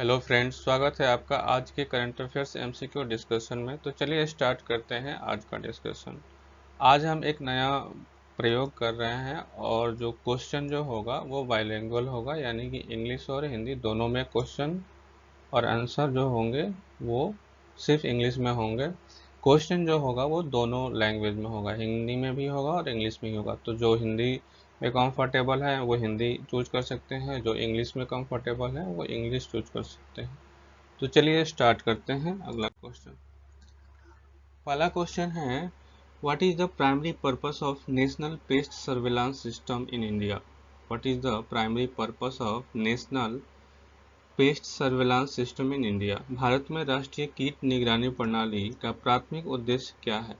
Hello friends, स्वागत है आपका आज के करंट अफेयर्स एमसीक्यू डिस्कशन में। तो चलिए स्टार्ट करते हैं आज का डिस्कशन। आज हम एक नया प्रयोग कर रहे हैं और जो क्वेश्चन जो होगा वो बाइलिंगुअल होगा, यानी कि इंग्लिश और हिंदी दोनों में क्वेश्चन और आंसर जो होंगे वो सिर्फ इंग्लिश में होंगे। क्वेश्चन जो होगा वो दोनों लैंग्वेज में होगा, हिंदी में भी होगा और इंग्लिश में भी होगा। तो जो हिंदी में कंफर्टेबल है वो हिंदी चूज कर सकते हैं, जो इंग्लिश में कंफर्टेबल है वो इंग्लिश चूज कर सकते हैं। तो चलिए स्टार्ट करते हैं। अगला क्वेश्चन, पहला क्वेश्चन है, what is the primary purpose of national paste surveillance system in India. What is the primary purpose of national paste surveillance system in India. Bharat में राष्ट्रीय कीट निगरानी प्रणाली का प्राथमिक उद्देश्य क्या है।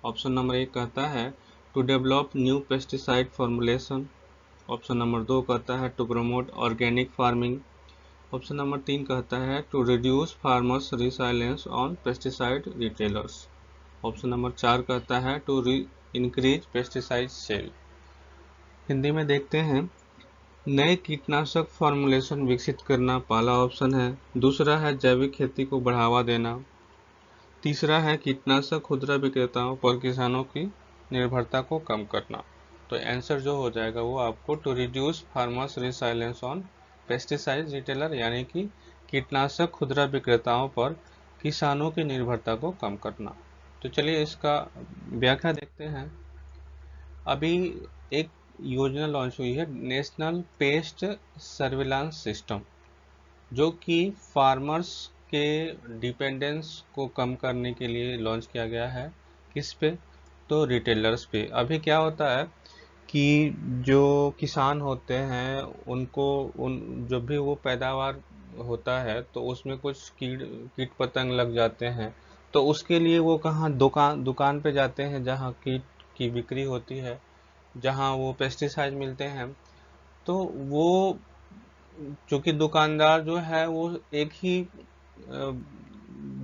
ऑप्शन नंबर 1 कहता है to develop new pesticide formulation. Option number 2 कहता है to promote organic farming. Option number 3 कहता है to reduce farmers resilience on pesticide retailers. Option number 4 कहता है to increase pesticide sale. Hindi में देखते हैं, नए कीटनाशक फॉर्मुलेशन विकसित करना पहला ऑप्शन है। दूसरा है जैविक खेती को बढ़ावा देना। तीसरा है कीटनाशक खुदरा विक्रेताओं पर किसानों की निर्भरता को कम करना। तो आंसर जो हो जाएगा वो आपको to reduce farmers resilience on pesticide retailer, यानी कि कीटनाशक खुदरा विक्रेताओं पर किसानों की निर्भरता को कम करना। तो चलिए इसका व्याख्या देखते हैं। अभी एक योजना लॉन्च हुई है, नेशनल पेस्ट सर्विलांस सिस्टम, जो कि फार्मर्स के डिपेंडेंस को कम करने के लिए लॉन्च किया गया है। किस पे? तो रिटेलर्स पे। अभी क्या होता है कि जो किसान होते हैं उनको जब भी वो पैदावार होता है तो उसमें कुछ कीट पतंग लग जाते हैं। तो उसके लिए वो कहाँ दुकान दुकान पे जाते हैं जहाँ कीट की बिक्री होती है, जहाँ वो पेस्टिसाइड मिलते हैं। तो वो चूंकि दुकानदार जो है वो एक ही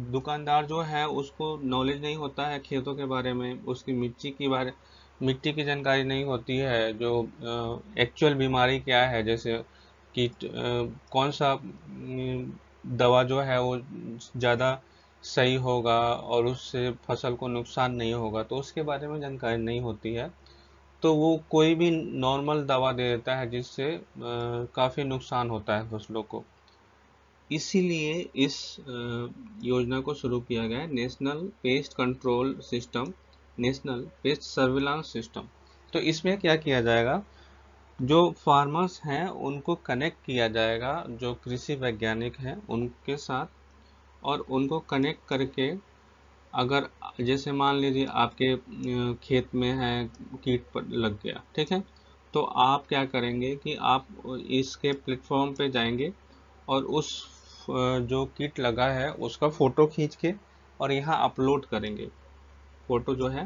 दुकानदार जो है उसको नॉलेज नहीं होता है खेतों के बारे में, उसकी मिट्टी की जानकारी नहीं होती है, जो एक्चुअल बीमारी क्या है, जैसे कि कौन सा दवा जो है वो ज़्यादा सही होगा और उससे फसल को नुकसान नहीं होगा, तो उसके बारे में जानकारी नहीं होती है। तो वो कोई भी नॉर्मल दवा दे देता है जिससे काफ़ी नुकसान होता है फसलों को। इसीलिए इस योजना को शुरू किया गया है, national pest control system, national paste surveillance system. तो इसमें क्या किया जाएगा, जो फार्मर्स हैं उनको कनेक्ट किया जाएगा जो कृषि वैज्ञानिक हैं उनके साथ, और उनको कनेक्ट करके अगर जैसे मान लीजिए आपके खेत में है लग गया, ठीक है, तो आप क्या करेंगे कि आप इसके प्लेटफॉर्म पे जाएंगे और उस जो कीट लगा है उसका फोटो खींच के और यहाँ अपलोड करेंगे। फोटो जो है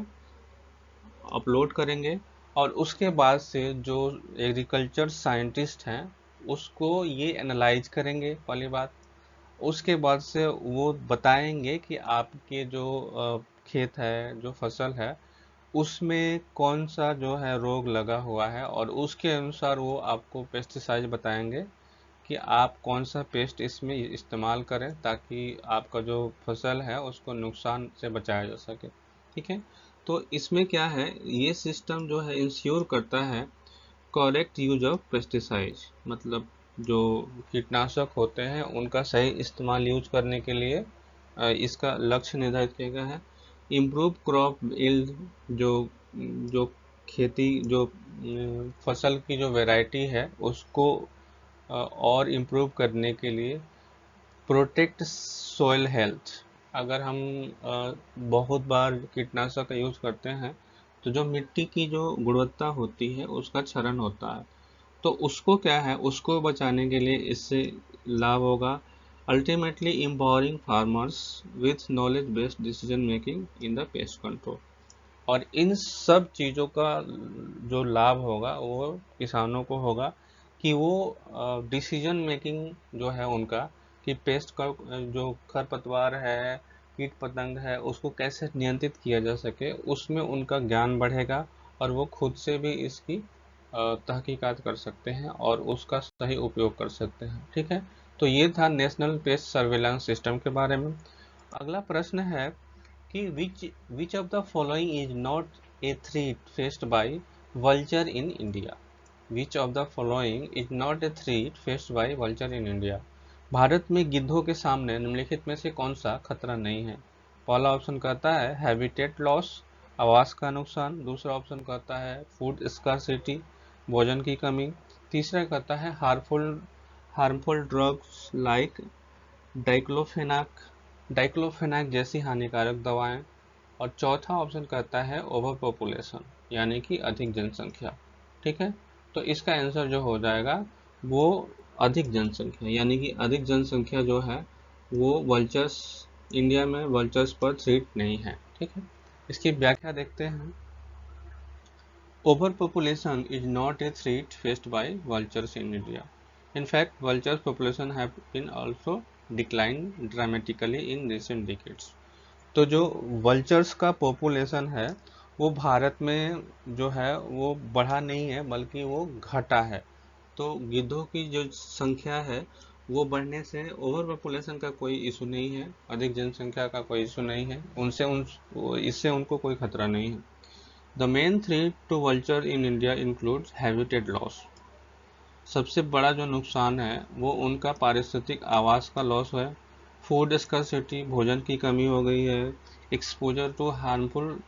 अपलोड करेंगे और उसके बाद से जो एग्रीकल्चर साइंटिस्ट हैं उसको ये एनालाइज करेंगे पहली बात। उसके बाद से वो बताएंगे कि आपके जो खेत है, जो फसल है, उसमें कौन सा जो है रोग लगा हुआ है, और उसके अनुसार वो आपको पेस्टिसाइड बताएंगे कि आप कौन सा पेस्ट इसमें इस्तेमाल करें ताकि आपका जो फसल है उसको नुकसान से बचाया जा सके। ठीक है, तो इसमें क्या है, ये सिस्टम जो है इंश्योर करता है करेक्ट यूज ऑफ पेस्टिसाइड, मतलब जो कीटनाशक होते हैं उनका सही इस्तेमाल यूज करने के लिए इसका लक्ष्य निर्धारित किया गया है। इम्प्रूव क्रॉप यील्ड, जो जो खेती जो फसल की जो वैरायटी है उसको और इम्प्रूव करने के लिए। प्रोटेक्ट सॉइल हेल्थ, अगर हम बहुत बार कीटनाशक का यूज़ करते हैं तो जो मिट्टी की जो गुणवत्ता होती है उसका क्षरण होता है, तो उसको क्या है, उसको बचाने के लिए इससे लाभ होगा। Ultimately empowering farmers with knowledge based decision making in the pest control. और इन सब चीज़ों का जो लाभ होगा वो किसानों को होगा कि वो डिसीजन मेकिंग जो है उनका, कि पेस्ट का जो खरपतवार है, कीट पतंग है, उसको कैसे नियंत्रित किया जा सके, उसमें उनका ज्ञान बढ़ेगा और वो खुद से भी इसकी तहकीकात कर सकते हैं और उसका सही उपयोग कर सकते हैं। ठीक है, तो ये था नेशनल पेस्ट सर्वेलेंस सिस्टम के बारे में। अगला प्रश्न है कि विच of the following is not a threat faced by vulture in India. Which of the following is not a threat faced by vulture in India. Bharat में गिद्धों के सामने निम्नलिखित में से कौन सा खतरा नहीं है। पहला ऑप्शन कहता है हैबिटेट लॉस, आवास का नुकसान। दूसरा ऑप्शन कहता है फूड स्कार्सिटी, भोजन की कमी। तीसरा कहता है हार्मफुल ड्रग्स लाइक डाइक्लोफेनाक जैसी हानिकारक दवाएं। और चौथा ऑप्शन कहता है ओवर पॉपुलेशन, यानी कि अधिक जनसंख्या। ठीक है, तो इसका आंसर जो हो जाएगा वो अधिक जनसंख्या, यानी कि अधिक जनसंख्या जो है वो वल्चर्स, इंडिया में वल्चर्स पर थ्रेट नहीं है। ठीक है, इसकी व्याख्या देखते हैं। Overpopulation is not a threat faced by vultures in India. In fact, vultures' population have been also declined dramatically in recent decades. तो जो vultures का population है वो भारत में जो है वो बढ़ा नहीं है, बल्कि वो घटा है। तो गिद्धों की जो संख्या है वो बढ़ने से ओवर पॉपुलेशन का कोई इशू नहीं है, अधिक जनसंख्या का कोई इशू नहीं है, इससे उनको कोई खतरा नहीं है। The main threat to vulture in India includes habitat loss. सबसे बड़ा जो नुकसान है वो उनका पारिस्थितिक आवास का लॉस है। फूड स्कर्सिटी, भोजन की कमी हो गई है। Exposure to harmful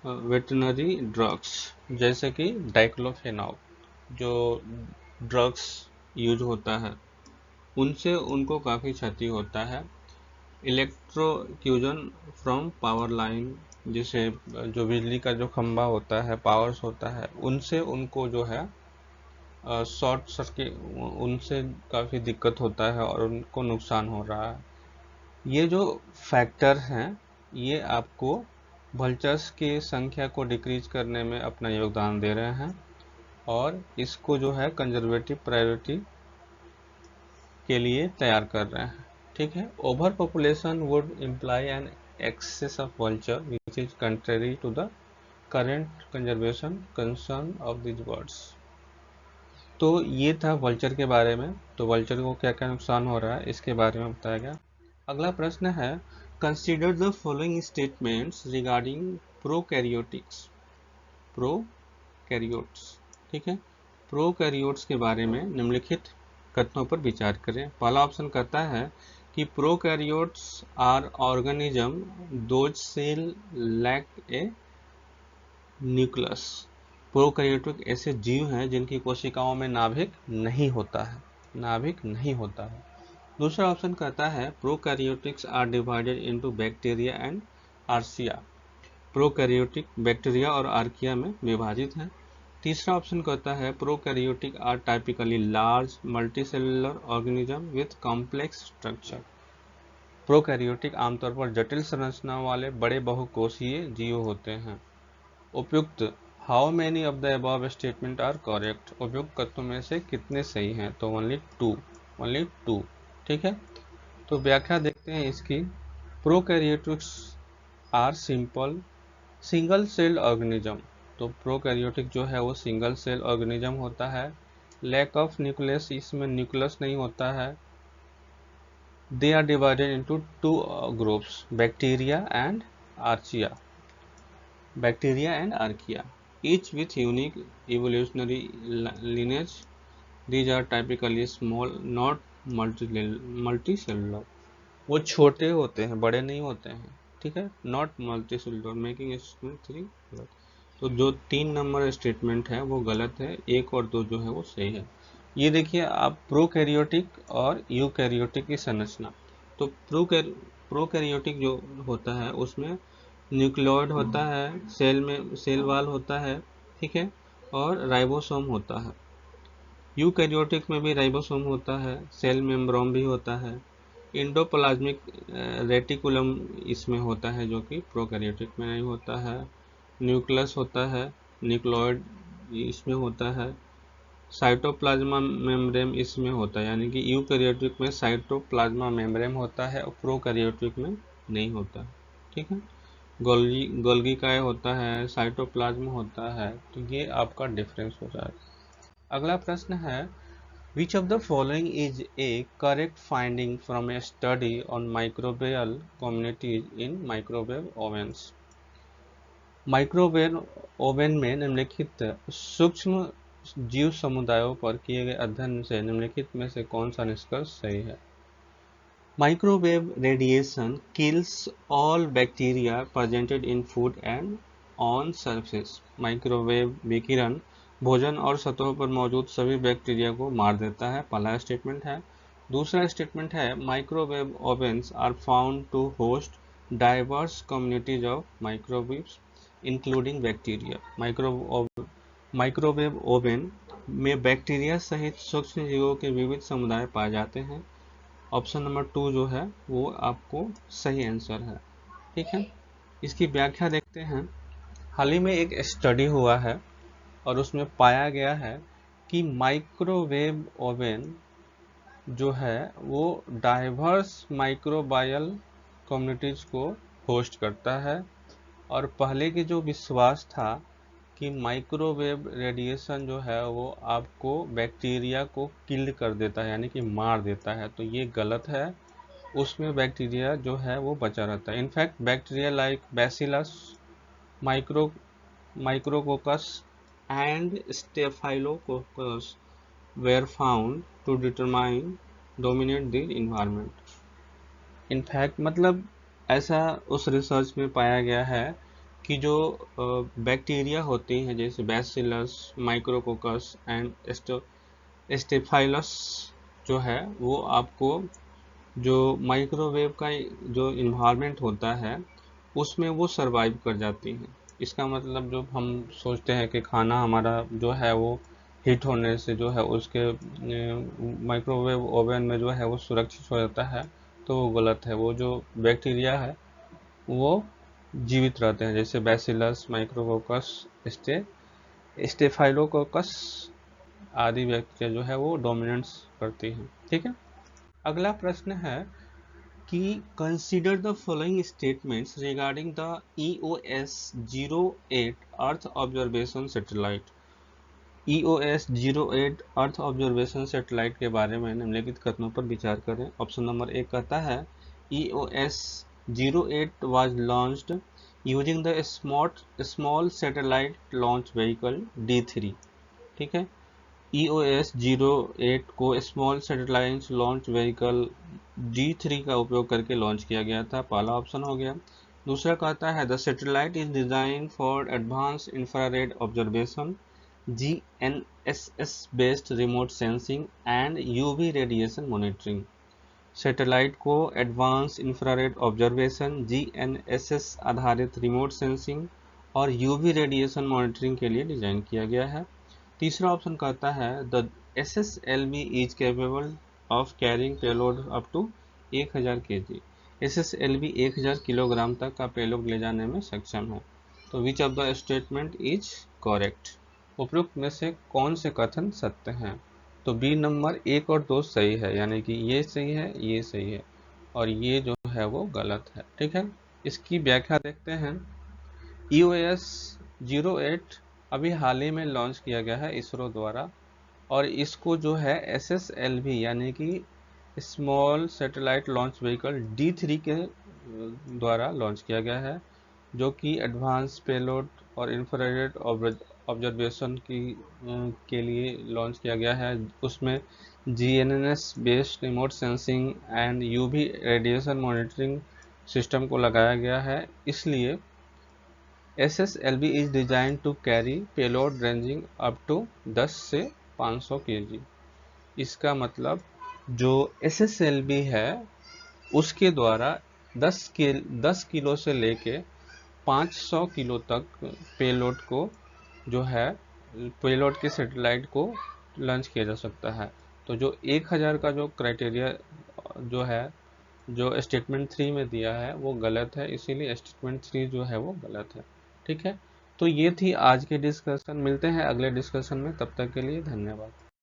veterinary drugs जैसे कि डाइक्लोफेनाक, जो ड्रग्स यूज होता है उनसे उनको काफ़ी क्षति होता है। इलेक्ट्रोक्यूजन फ्रॉम पावर लाइन, जिसे जो बिजली का जो खंभा होता है, पावर्स होता है, उनसे उनको जो है शॉर्ट सर्किट, उनसे काफ़ी दिक्कत होता है और उनको नुकसान हो रहा है। ये जो फैक्टर हैं ये आपको वल्चर्स की संख्या को डिक्रीज करने में अपना योगदान दे रहे हैं और इसको जो है कंजर्वेटिव प्रायोरिटी के लिए तैयार कर रहे हैं। ठीक है, over population would imply an excess of vulture which is contrary to the current conservation concern of these birds. तो ये था वल्चर के बारे में। तो वल्चर को क्या क्या नुकसान हो रहा है इसके बारे में बताया गया। अगला प्रश्न है consider the following statements regarding prokaryotics. Prokaryotes, ठीक है, प्रोकैरियोट्स के बारे में निम्नलिखित कथनों पर विचार करें। पहला ऑप्शन कहता है कि prokaryotes are organism those cell lack a nucleus. Prokaryotic ऐसे जीव हैं जिनकी कोशिकाओं में नाभिक नहीं होता है, नाभिक नहीं होता है। दूसरा ऑप्शन कहता है prokaryotics are divided into bacteria and archaea. Prokaryotic bacteria और आर्किया में विभाजित है। तीसरा ऑप्शन कहता है prokaryotic are typically large multicellular organism with complex structure. Prokaryotic आमतौर पर जटिल संरचना वाले बड़े बहुकोषीय जीव होते हैं। उपयुक्त how many of the above statement are correct. उपयुक्त कथनों में से कितने सही हैं? तो ओनली टू। ठीक है, तो व्याख्या देखते हैं इसकी। Prokaryotics are single cell organism. तो प्रोकैरियोटिक जो है वो सिंगल सेल ऑर्गेनिज्म होता है। लैक ऑफ न्यूक्लियस, इसमें न्यूक्लियस नहीं होता है। They are divided into two groups, bacteria and archaea. Bacteria and archaea, each with unique evolutionary lineage. These are typically small, not multicellular. वो छोटे होते हैं, बड़े नहीं होते हैं। ठीक है, नॉट मल्टीसेलुलर, मेकिंग स्टेटमेंट 3 गलत। तो जो 3 नंबर स्टेटमेंट है वो गलत है, 1 और 2 जो है वो सही है। ये देखिए आप प्रोकैरियोटिक और यूकैरियोटिक की संरचना। तो प्रोकैरियोटिक जो होता है उसमें न्यूक्लियोइड होता है, सेल में सेल वाल होता है, ठीक है, और राइबोसोम होता है। यूकैरियोटिक में भी राइबोसोम होता है, सेल मेम्ब्रेन भी होता है। इंडोप्लाज्मिक रेटिकुलम इसमें होता है जो कि प्रोकैरियोटिक में नहीं होता है। न्यूक्लियस होता है, न्यूक्लियोइड इसमें होता है। साइटोप्लाज्मा मेम्ब्रेन इसमें होता है, यानी कि यूकैरियोटिक में साइटोप्लाज्मा मेम्ब्रेन होता है और प्रोकैरियोटिक में नहीं होता। ठीक है, गोल्गी काय होता है, साइटोप्लाज्म होता है। तो ये आपका डिफरेंस हो जाएगा। अगला प्रश्न है Which of the following is a correct finding from a study on microbial communities in microwave ovens? Microwave oven में निम्नलिखित सूक्ष्म जीव समुदायों पर किए गए अध्ययन से निम्नलिखित में से कौन सा निष्कर्ष सही है? Microwave radiation kills all bacteria presented in food and on surface. Microwave विकिरण भोजन और सतहों पर मौजूद सभी बैक्टीरिया को मार देता है, पहला स्टेटमेंट है। दूसरा स्टेटमेंट है microwave ovens are found to host diverse communities of microwaves including bacteria. Microwave oven में बैक्टीरिया सहित सूक्ष्म जीवों के विविध समुदाय पाए जाते हैं। ऑप्शन नंबर 2 जो है वो आपको सही आंसर है। ठीक है, इसकी व्याख्या देखते हैं। हाल ही में एक स्टडी हुआ है और उसमें पाया गया है कि माइक्रोवेव ओवन जो है वो डाइवर्स माइक्रोबायल कम्युनिटीज को होस्ट करता है। और पहले की जो विश्वास था कि माइक्रोवेव रेडिएशन जो है वो आपको बैक्टीरिया को किल कर देता है, यानी कि मार देता है, तो ये गलत है। उसमें बैक्टीरिया जो है वो बचा रहता है। In fact bacteria like bacillus, micrococcus and staphylococcus were found to dominate the environment. In fact मतलब ऐसा उस रिसर्च में पाया गया है कि जो बैक्टीरिया होती हैं जैसे बैसिलस, माइक्रोकोकस एंड स्टेफाइलस जो है वो आपको जो माइक्रोवेव का जो इन्वायरमेंट होता है उसमें वो सरवाइव कर जाती हैं। इसका मतलब जो हम सोचते हैं कि खाना हमारा जो है वो हीट होने से जो है उसके माइक्रोवेव ओवन में जो है वो सुरक्षित हो जाता है, तो वो गलत है। वो जो बैक्टीरिया है वो जीवित रहते हैं, जैसे बैसिलस, माइक्रोकोकस, स्टेफाइलोकोकस आदि बैक्टीरिया जो है वो डोमिनेंस करती हैं। ठीक है, अगला प्रश्न है कि consider the following statements regarding the EOS 08 earth observation satellite. EOS 08 earth observation satellite के बारे में निम्नलिखित कथनों पर विचार करें। ऑप्शन नंबर 1 कहता है EOS 08 was launched using the small satellite launch vehicle D3। ठीक है, EOS 08 को small satellite launch vehicle D3 का उपयोग करके लॉन्च किया गया था, पहला ऑप्शन हो गया। दूसरा कहता है the satellite is design for advance infrared observation, GNSS based remote sensing and UV radiation monitoring. Satellite को एडवांस इंफ्रारेड ऑब्जर्वेशन, GNSS आधारित रिमोट सेंसिंग और UV रेडिएशन मॉनिटरिंग के लिए डिजाइन किया गया है। तीसरा ऑप्शन कहता है the SSLV is capable of carrying payload up to 1000 kg। SSLV 1000 किलोग्राम तक का पेलोड ले जाने में सक्षम है। तो which of the statement is correct? उपयुक्त में से कौन से कथन सत्य हैं? तो बी नंबर 1 और 2 सही है, यानी कि ये सही है, ये सही है, और ये जो है वो गलत है। ठीक है, इसकी व्याख्या देखते हैं। EOS 08 अभी हाल ही में लॉन्च किया गया है इसरो द्वारा, और इसको जो है SSLV यानी कि small satellite launch vehicle D3 के द्वारा लॉन्च किया गया है, जो कि एडवांस पेलोड और इंफ्रारेड ऑब्जर्वेशन के लिए लॉन्च किया गया है। उसमें GNSS based remote sensing and UV radiation monitoring system को लगाया गया है। इसलिए SSLV is designed to carry payload ranging up to 10 से 500 kg। इसका मतलब जो SSLV है उसके द्वारा 10 किलो से लेके 500 किलो तक पेलोड को जो है पेलोड के सैटेलाइट को लॉन्च किया जा सकता है। तो जो 1000 का जो क्राइटेरिया जो है जो स्टेटमेंट 3 में दिया है वो गलत है, इसीलिए स्टेटमेंट 3 जो है वो गलत है। ठीक है, तो ये थी आज की डिस्कशन। मिलते हैं अगले डिस्कशन में, तब तक के लिए धन्यवाद।